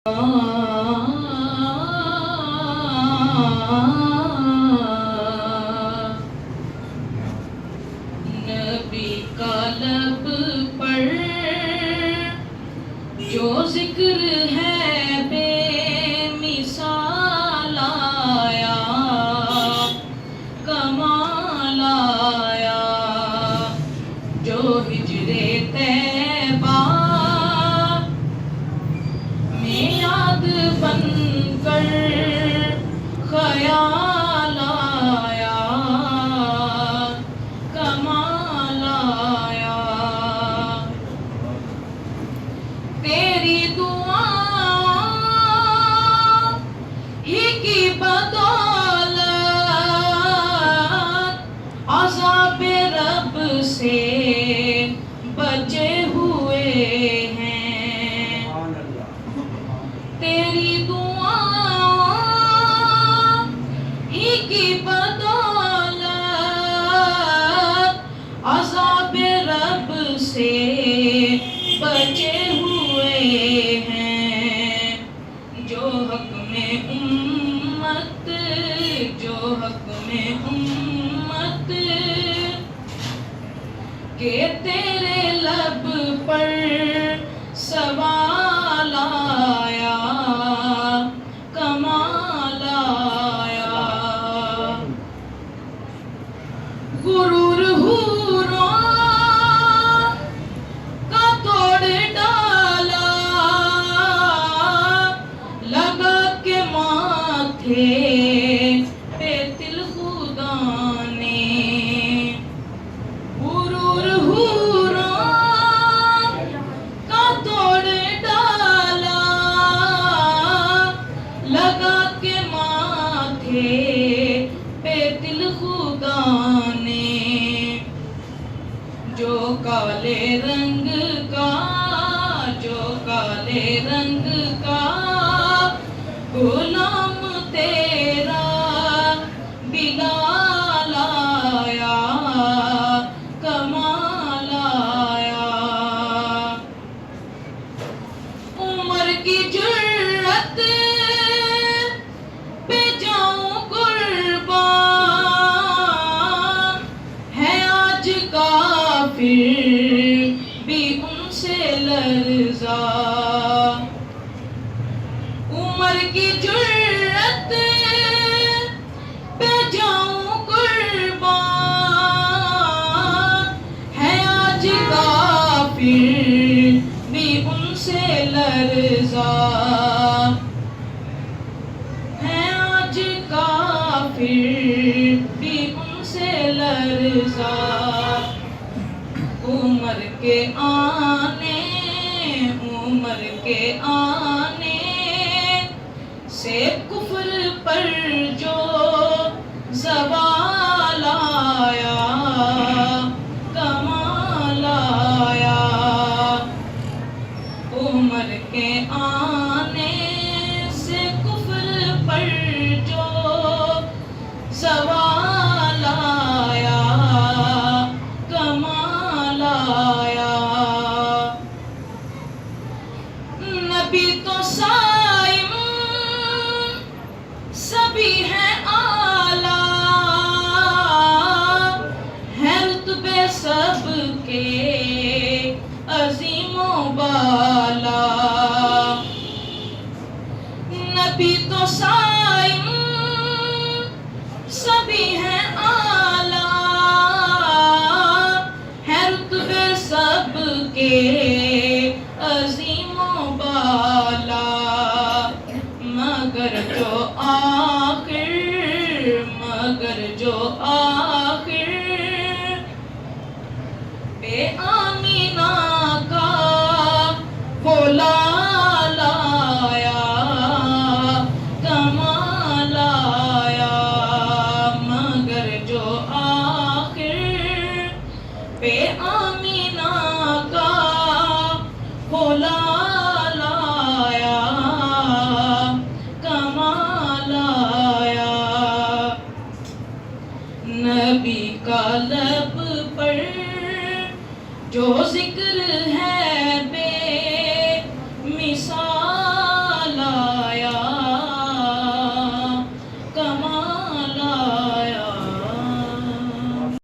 نبی کا لب پر جو ذکر ہے بے مثال آیا، کمال آیا، جو ہجر طیبہ میں یاد بن کر خیال آیا، کمال آیا، تیری دعا ہی کی بدولت عذاب رب سے بچے ہوئے ہیں، تیری دعا ہی کی بدولت عذاب رب سے بچے ہوئے ہیں، جو حق میں امت، جو حق میں امت کہ تیرے لب پر سوال آیا، کمال آیا، غرور حوروں کا توڑ ڈالا، لگا کے ماتھے پہ تل خدا نے، غرور حوروں کا توڑ ڈالا، لگا کے ماتھے پہ تل خدا نے، جو کالے رنگ کا، جو کالے رنگ کا غلام تیرا بلال آیا، کمال آیا، عمر کی جرت پہ جاؤں قربان، ہے آج کافر بھی ان سے لرزا، عمر کی جرت پہ جاؤں قربان، ہے آج کافر بھی ان سے لرزا، ہے آج کافر بھی ان سے لرزا، عمر کے آنے، عمر کے آنے سے کفر پر جو زوال آیا، کمال آیا، عمر کے آنے سے کفر پر جو زوال آیا، کمال آیا، نبی تو صائم سبھی ہیں اعلیٰ، ہے رتبے سب کے عظیم و بالا، نبی تو صائم سبھی ہیں اعلیٰ، ہے رتبے سب کے